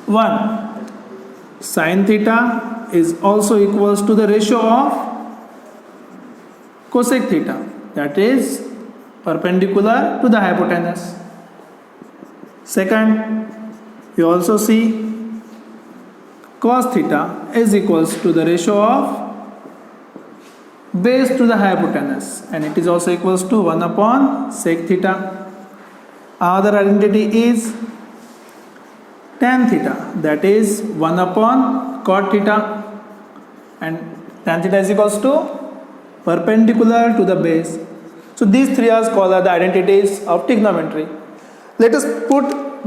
1. Sin theta is also equals to the ratio of cosec theta, that is perpendicular to the hypotenuse. Second, you also see cos theta is equals to the ratio of base to the hypotenuse, and it is also equals to 1 upon sec theta. Another identity is tan theta, that is 1 upon cot theta, and tan theta is equals to perpendicular to the base. So these three are called the identities of trigonometry. Let us put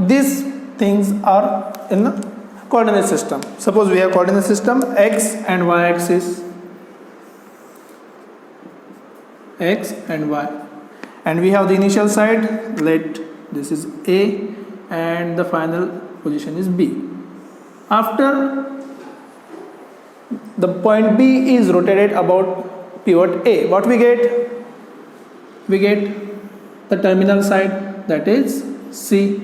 these things are in the coordinate system. Suppose we have coordinate system x and y axis, x and y, and we have the initial side, let this is A and the final position is B. After the point B is rotated about pivot A, what we get? We get the terminal side, that is C,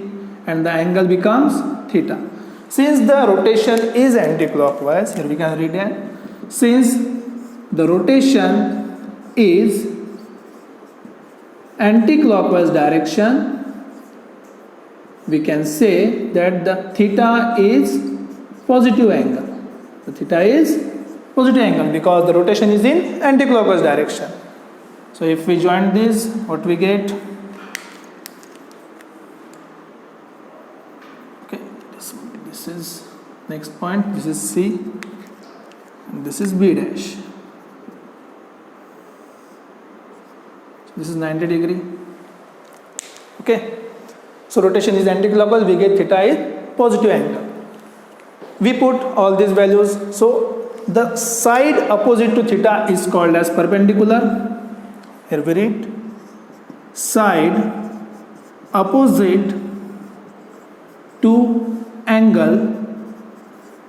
and the angle becomes theta. Since the rotation is anti-clockwise, here we can read it. Since the rotation is anti-clockwise direction, we can say that the theta is positive angle. The theta is positive angle because the rotation is in anti-clockwise direction. So if we join this, what we get? Okay, this is next point. This is C, and this is B dash. This is 90 degree. Okay. So rotation is anti-clockwise, we get theta is positive angle. We put all these values. So the side opposite to theta is called as perpendicular. Here we read side opposite to angle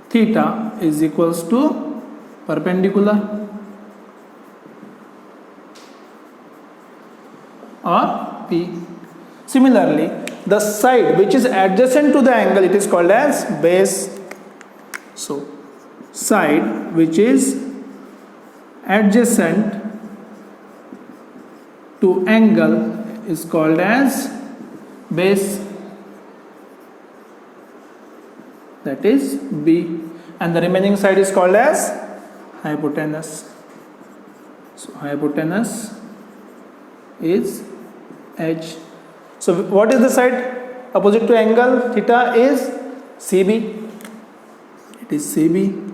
theta is equals to perpendicular or P. Similarly, the side which is adjacent to the angle, it is called as base. So side which is adjacent to angle is called as base, that is B, and the remaining side is called as hypotenuse. So hypotenuse is H. So what is the side opposite to angle theta is CB. It is CB.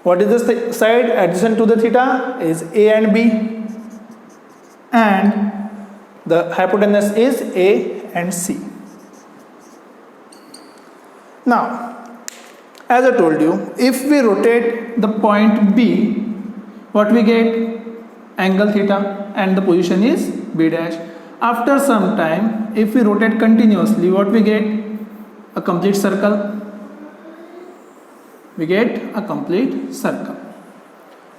What is the side adjacent to the theta is A and B, and the hypotenuse is A and C. Now, as I told you, if we rotate the point B, what we get? Angle theta, and the position is B dash. After some time, if we rotate continuously, what we get? A complete circle. We get a complete circle.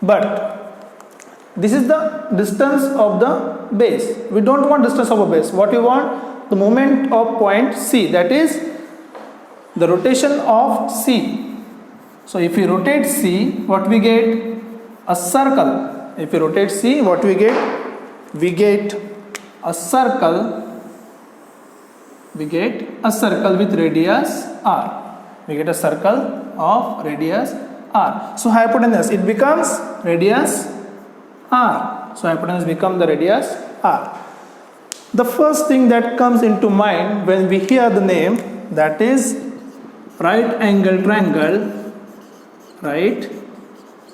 But this is the distance of the base. We don't want distance of a base. What we want? The moment of point C, that is the rotation of C. So if we rotate C, what we get? A circle. If we rotate C, what we get? We get a circle. We get a circle with radius R. We get a circle of radius R. So hypotenuse, it becomes radius R. So hypotenuse becomes the radius R. The first thing that comes into mind when we hear the name, that is right angle triangle. Right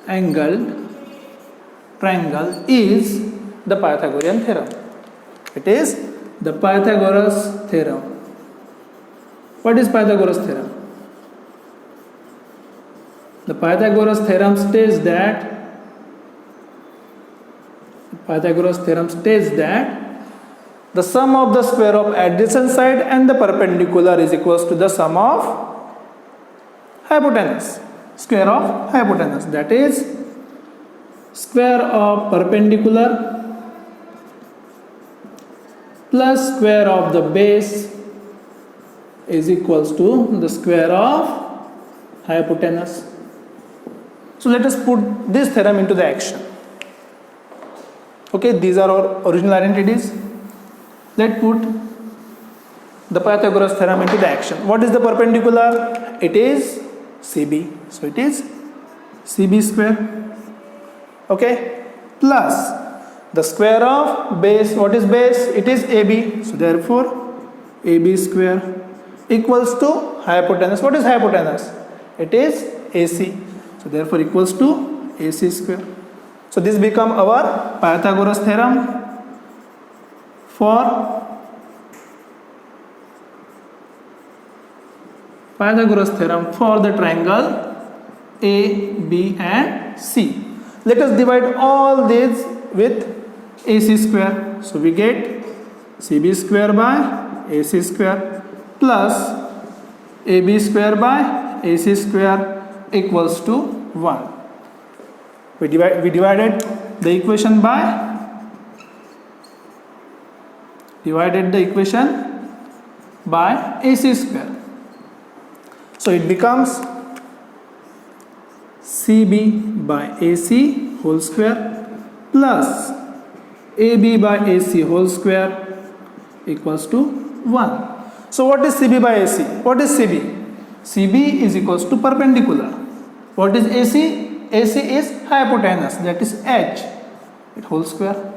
angled triangle is the Pythagorean theorem. It is the Pythagoras theorem. What is Pythagoras theorem? The Pythagoras theorem states that the sum of the square of adjacent side and the perpendicular is equals to the sum of hypotenuse. Square of hypotenuse, that is square of perpendicular plus square of the base is equals to the square of hypotenuse. So let us put this theorem into the action. Okay, these are our original identities. Let's put the Pythagoras theorem into the action. What is the perpendicular? It is CB. So it is CB square. Okay, plus the square of base. What is base? It is AB. So therefore AB square equals to hypotenuse. What is hypotenuse? It is AC. So therefore equals to AC square. So this become our Pythagoras theorem for the triangle A, B and C. Let us divide all these with AC square. So we get CB square by AC square plus AB square by AC square equals to 1. We divided the equation by AC square. So it becomes CB by AC whole square plus AB by AC whole square equals to 1. So what is CB by AC? What is CB? CB is equals to perpendicular. What is AC? AC is hypotenuse, that is H, it whole square,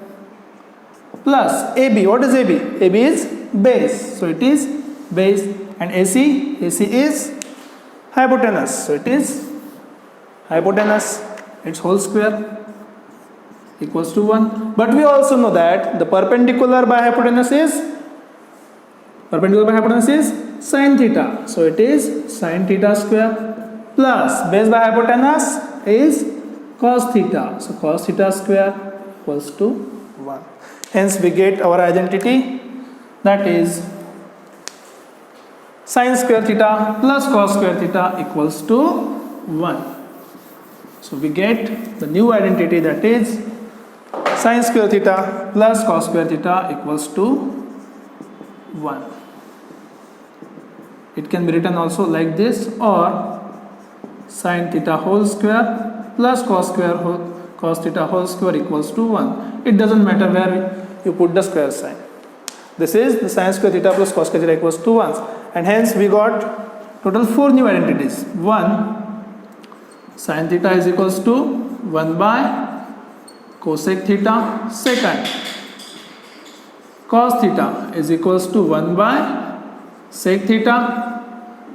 plus AB. What is AB? AB is base, so it is base, and AC is hypotenuse, so it is hypotenuse, its whole square equals to 1. But we also know that the perpendicular by hypotenuse is sin theta, so it is sin theta square, plus base by hypotenuse is cos theta, so cos theta square equals to 1. Hence we get our identity, that is sin square theta plus cos square theta equals to 1. So we get the new identity, that is sin square theta plus cos square theta equals to 1. It can be written also like this, or sin theta whole square plus cos theta whole square equals to 1. It doesn't matter where you put the square sign. This is the sin square theta plus cos square theta equals to 1. And hence we got total 4 new identities. 1, sin theta is equals to 1 by cosec theta. Second, cos theta is equals to 1 by sec theta.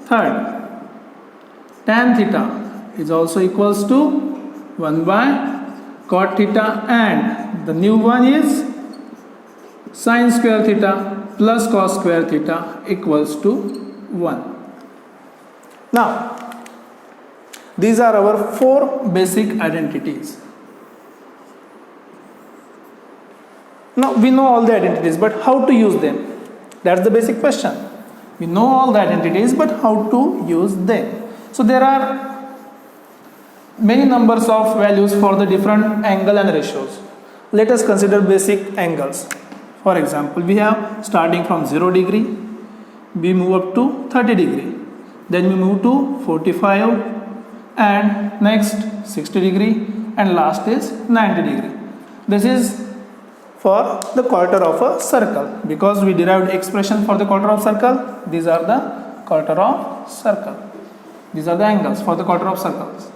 Third, tan theta is also equals to 1 by cot theta, and the new one is sin square theta plus cos square theta equals to 1. Now, these are our 4 basic identities. Now, we know all the identities, but how to use them? That's the basic question. We know all the identities, but how to use them? So there are many numbers of values for the different angle and ratios. Let us consider basic angles. For example, we have starting from 0 degree, we move up to 30 degree, then we move to 45, and next 60 degree, and last is 90 degree. This is for the quarter of a circle. Because we derived expression for the quarter of circle, these are the quarter of circle. These are the angles for the quarter of circles.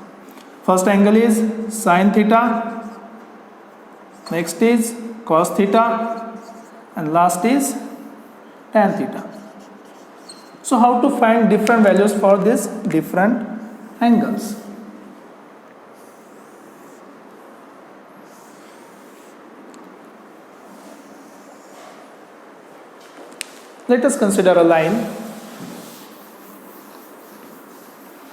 First angle is sin theta, next is cos theta, and last is tan theta. So how to find different values for these different angles? Let us consider a line.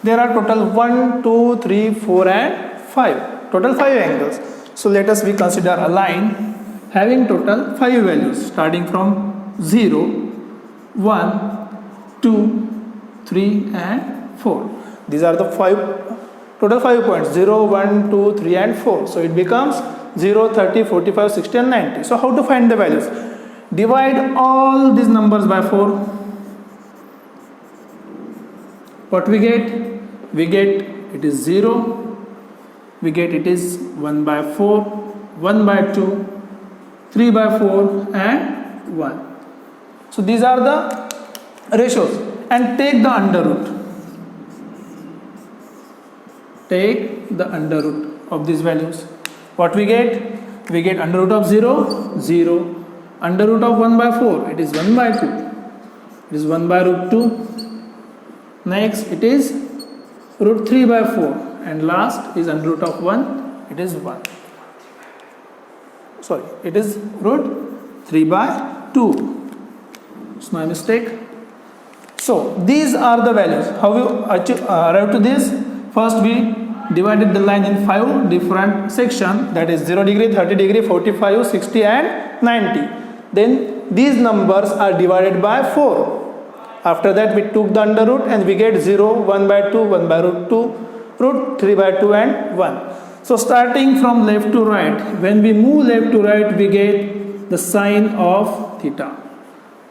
There are total 1, 2, 3, 4 and 5. Total 5 angles. So let us consider a line having total 5 values starting from 0, 1, 2, 3 and 4. These are the total 5 points, 0, 1, 2, 3 and 4. So it becomes 0, 30, 45, 60 and 90. So how to find the values? Divide all these numbers by 4. What we get? We get it is 0, we get it is 1 by 4, 1 by 2, 3 by 4 and 1. So these are the ratios, and take the under root. Take the under root of these values. What we get? We get under root of 0, 0. Under root of 1 by 4, it is 1 by 2. It is 1 by root 2. Next, it is root 3 by 4. And last is under root of 1, it is 1. Sorry, it is root 3 by 2. It's my mistake. So, these are the values. How we arrive to this? First, we divided the line in 5 different sections, that is 0 degree, 30 degree, 45, 60 and 90. Then these numbers are divided by 4. After that we took the under root and we get 0, 1 by 2, 1 by root 2, root 3 by 2 and 1. So starting from left to right, when we move left to right we get the sine of theta.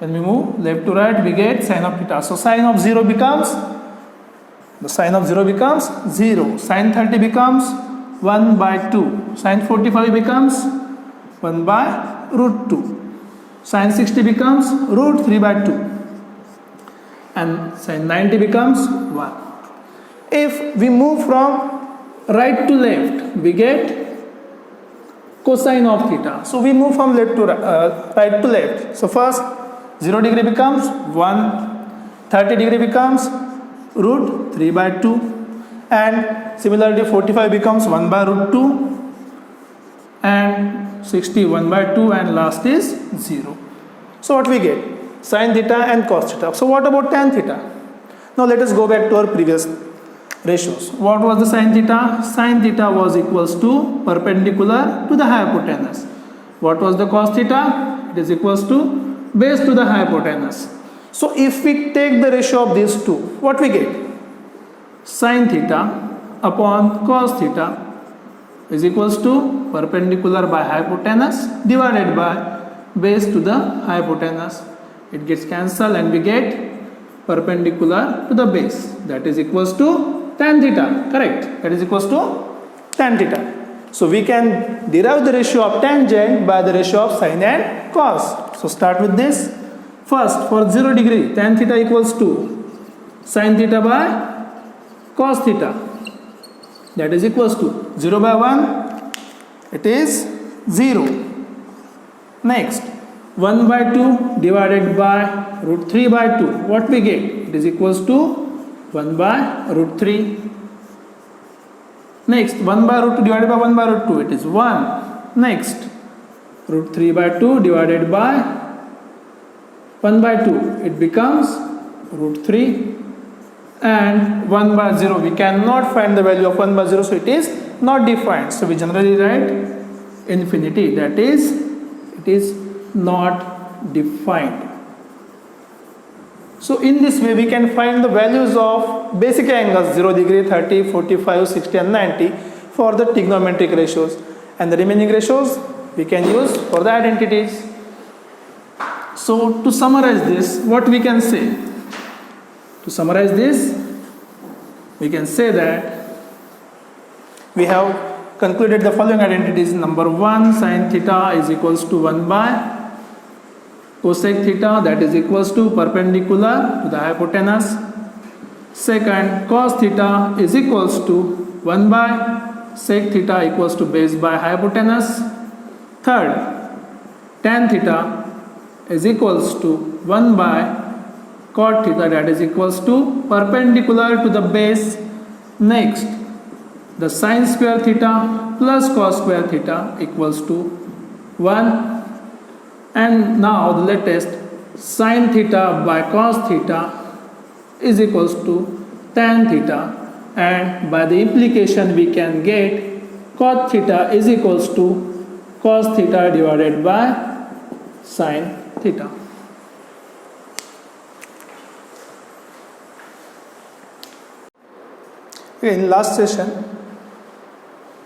When we move left to right we get sine of theta. So sine of 0 becomes, the sine of 0 becomes 0. Sine 30 becomes 1 by 2. Sine 45 becomes 1 by root 2. Sine 60 becomes root 3 by 2. And sine 90 becomes 1. If we move from right to left, we get cosine of theta. So we move from left to right to left. So first 0 degree becomes 1, 30 degree becomes root 3 by 2, and similarly 45 becomes 1 by root 2, and 60 1 by 2, and last is 0. So what we get? Sin theta and cos theta. So what about tan theta? Now let us go back to our previous ratios. What was the sin theta? Sin theta was equals to perpendicular to the hypotenuse. What was the cos theta? It is equals to base to the hypotenuse. So if we take the ratio of these two, what we get? Sin theta upon cos theta is equals to perpendicular by hypotenuse divided by base to the hypotenuse. It gets cancelled and we get perpendicular to the base, that is equals to tan theta, correct? That is equals to tan theta. So we can derive the ratio of tangent by the ratio of sine and cos. So start with this. First, for 0 degree, tan theta equals to sine theta by cos theta, that is equals to 0 by 1, it is 0. Next, 1 by 2 divided by root 3 by 2, what we get? It is equals to 1 by root 3. Next, 1 by root 2 divided by 1 by root 2, it is 1. Next, root 3 by 2 divided by 1 by 2, it becomes root 3, and 1 by 0, we cannot find the value of 1 by 0, so it is not defined. So we generally write infinity, that is, it is not defined. So in this way we can find the values of basic angles 0 degree, 30, 45, 60 and 90 for the trigonometric ratios, and the remaining ratios we can use for the identities. So to summarize this, what we can say? To summarize this, we can say that we have concluded the following identities. Number 1, sin theta is equals to 1 by cosec theta, that is equals to perpendicular to the hypotenuse. Second, cos theta is equals to 1 by sec theta equals to base by hypotenuse. Third, tan theta is equals to 1 by cot theta, that is equals to perpendicular to the base. Next, the sin square theta plus cos square theta equals to 1. And now the latest, sin theta by cos theta is equals to tan theta, and by the implication we can get cot theta is equals to cos theta divided by sin theta. In last session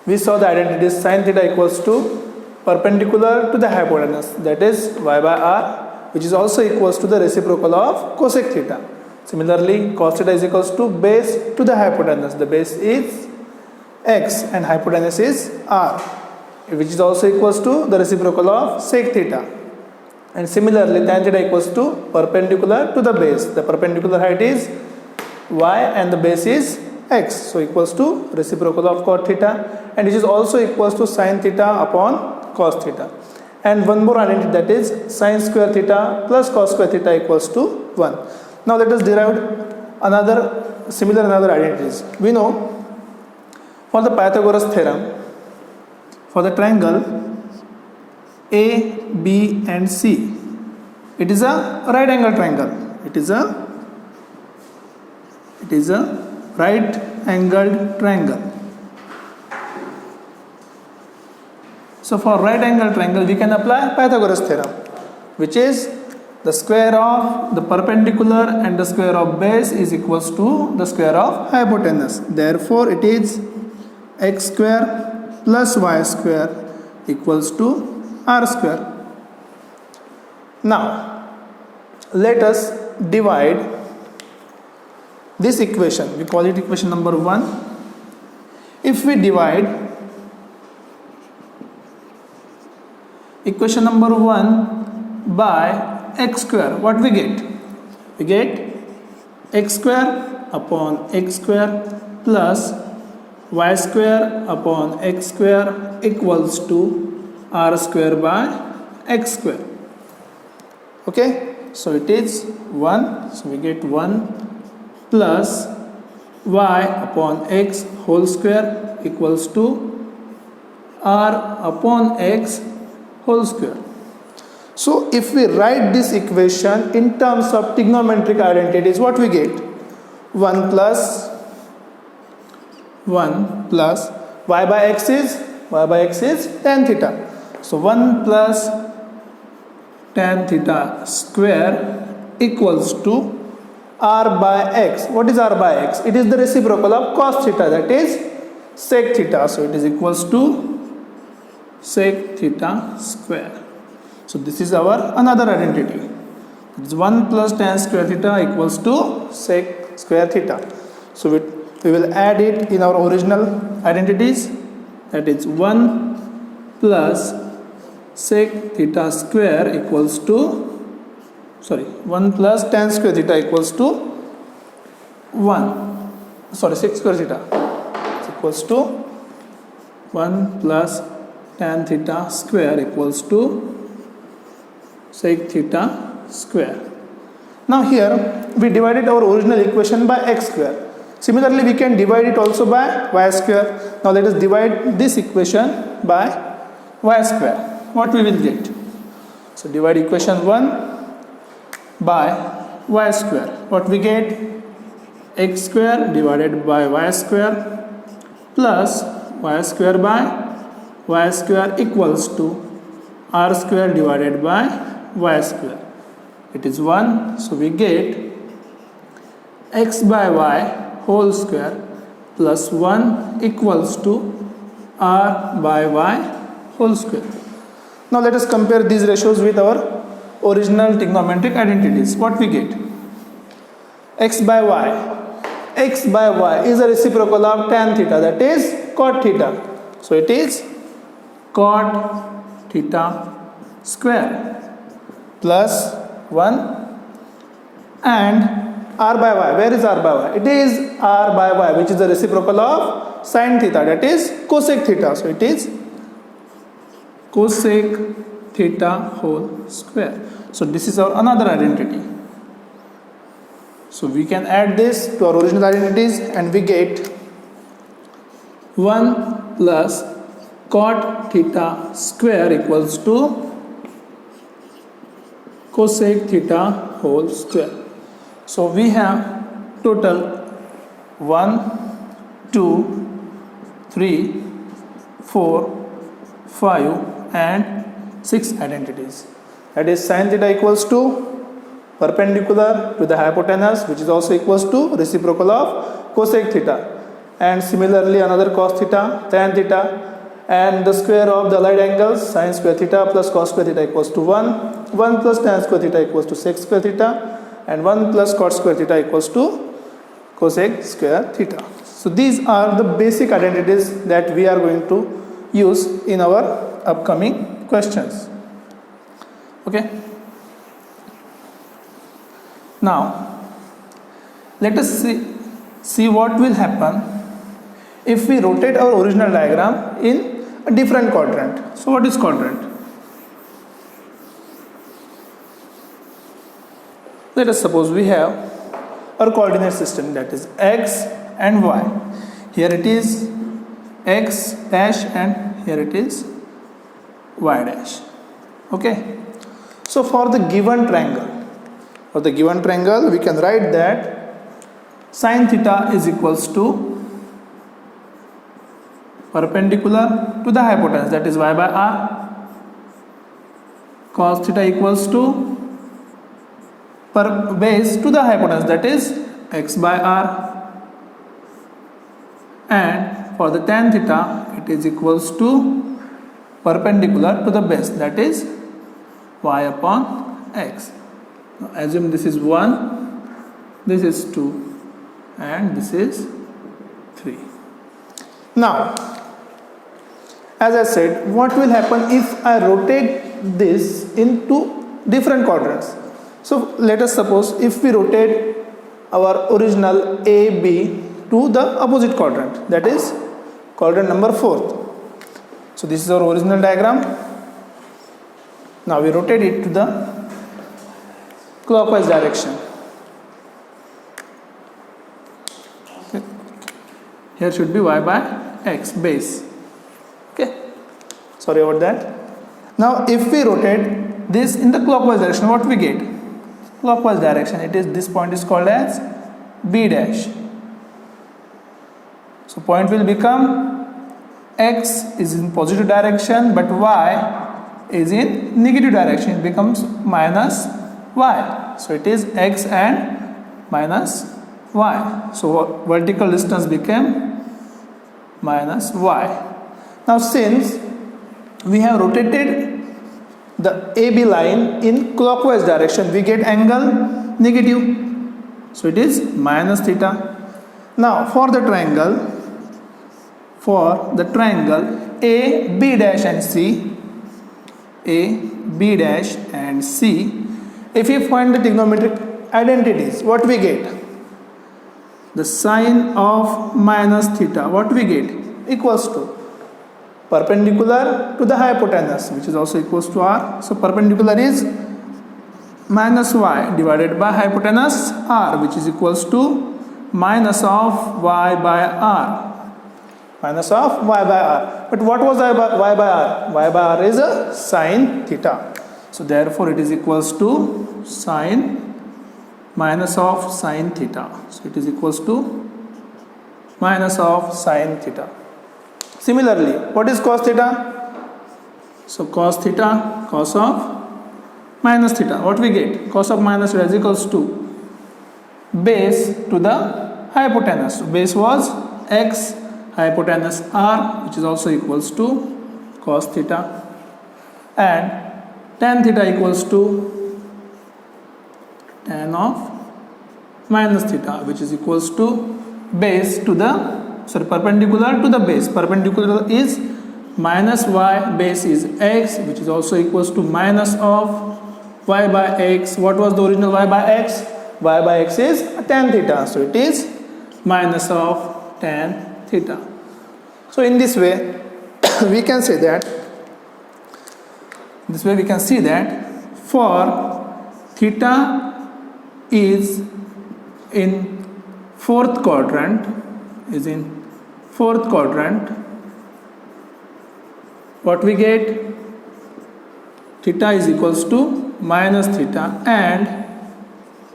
we saw the identities sin theta equals to perpendicular to the hypotenuse, that is y by r, which is also equals to the reciprocal of cosec theta. Similarly, cos theta is equals to base to the hypotenuse. The base is x and hypotenuse is r, which is also equals to the reciprocal of sec theta. And similarly, tan theta equals to perpendicular to the base. The perpendicular height is y and the base is x, so equals to reciprocal of cot theta, and which is also equals to sin theta upon cos theta. And one more identity, that is sin square theta plus cos square theta equals to 1. Now let us derive another identities. We know for the Pythagoras theorem, for the triangle A, B and C, it is a right angle triangle. It is a right angled triangle. So for right angle triangle we can apply Pythagoras theorem, which is the square of the perpendicular and the square of base is equals to the square of hypotenuse. Therefore it is x square plus y square equals to r square. Now let us divide this equation. We call it equation number 1. If we divide equation number 1 by x square, what we get? We get x square upon x square plus y square upon x square equals to r square by x square. Okay, so it is 1, so we get 1 plus y upon x whole square equals to r upon x whole square. So if we write this equation in terms of trigonometric identities, what we get? 1 plus y by x is tan theta. So 1 plus tan theta square equals to r by x. What is r by x? It is the reciprocal of cos theta, that is sec theta. So it is equals to sec theta square. So this is our another identity. It is 1 plus tan square theta equals to sec square theta. So we will add it in our original identities, that is 1 plus sec theta square equals to 1 plus tan square theta equals to sec square theta is equals to 1 plus tan theta square equals to sec theta square. Now here we divided our original equation by x square. Similarly we can divide it also by y square. Now let us divide this equation by y square. What we will get? So divide equation 1 by y square. What we get? X square divided by y square plus y square by y square equals to r square divided by y square. It is 1, so we get x by y whole square plus 1 equals to r by y whole square. Now let us compare these ratios with our original trigonometric identities. What we get? X by y is a reciprocal of tan theta, that is cot theta. So it is cot theta square plus 1 and r by y. Where is r by y? It is r by y, which is the reciprocal of sin theta, that is cosec theta. So it is cosec theta whole square. So this is our another identity. So we can add this to our original identities and we get 1 plus cot theta square equals to cosec theta whole square. So we have total 1, 2, 3, 4, 5 and 6 identities. That is sin theta equals to perpendicular to the hypotenuse, which is also equals to reciprocal of cosec theta, and similarly another cos theta, tan theta, and the square of the allied angles sin square theta plus cos square theta equals to 1 plus tan square theta equals to sec square theta, and 1 plus cot square theta equals to cosec square theta. So these are the basic identities that we are going to use in our upcoming questions. Okay. Now let us see what will happen if we rotate our original diagram in a different quadrant. So what is quadrant? Let us suppose we have our coordinate system, that is x and y. Here it is x dash and here it is y dash. Okay. So for the given triangle, we can write that sin theta is equals to perpendicular to the hypotenuse, that is y by r. Cos theta equals to base to the hypotenuse, that is x by r. And for the tan theta, it is equals to perpendicular to the base, that is y upon x. Now assume this is 1, this is 2, and this is 3. Now, as I said, what will happen if I rotate this into different quadrants? So let us suppose if we rotate our original A, B to the opposite quadrant, that is quadrant number 4th. So this is our original diagram. Now we rotate it to the clockwise direction. Okay. Here should be y by x base. Okay. Sorry about that. Now if we rotate this in the clockwise direction, what we get? Clockwise direction, it is, this point is called as B dash. So point will become x is in positive direction but y is in negative direction, it becomes minus y. So it is x and minus y. So vertical distance became minus y. Now since we have rotated the AB line in clockwise direction, we get angle negative. So it is minus theta. Now for the triangle A, B dash and C, A, B dash and C, if you find the trigonometric identities, what we get? The sine of minus theta, what we get? Equals to perpendicular to the hypotenuse, which is also equals to r. So perpendicular is minus y divided by hypotenuse r, which is equals to minus of y by r. Minus of y by r. But what was y by r? Y by r is a sine theta. So therefore it is equals to sine minus of sine theta. So it is equals to minus of sine theta. Similarly, what is cos theta? So cos theta, cos of minus theta. What we get? Cos of minus theta is equals to base to the hypotenuse. So base was x, hypotenuse r, which is also equals to cos theta, and tan theta equals to tan of minus theta, which is equals to base to the perpendicular to the base. Perpendicular is minus y, base is x, which is also equals to minus of y by x. What was the original y by x? Y by x is tan theta, so it is minus of tan theta. So in this way we can say that for theta is in fourth quadrant, what we get? Theta is equals to minus theta and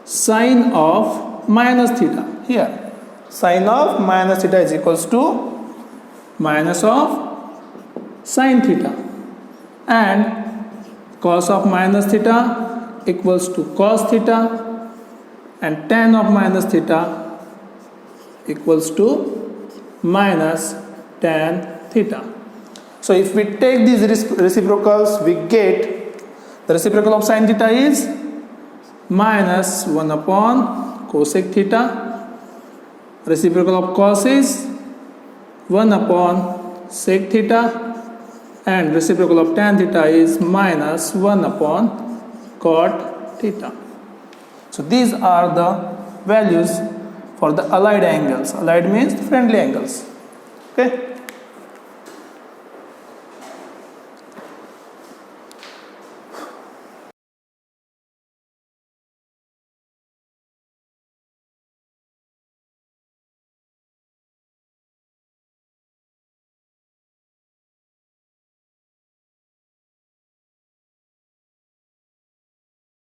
sine of minus theta. Here sine of minus theta is equals to minus of sine theta, and cos of minus theta equals to cos theta, and tan of minus theta equals to minus tan theta. So if we take these reciprocals, we get the reciprocal of sin theta is minus 1 upon cosec theta. Reciprocal of cos is 1 upon sec theta, and reciprocal of tan theta is minus 1 upon cot theta. So these are the values for the allied angles. Allied means friendly angles. Okay.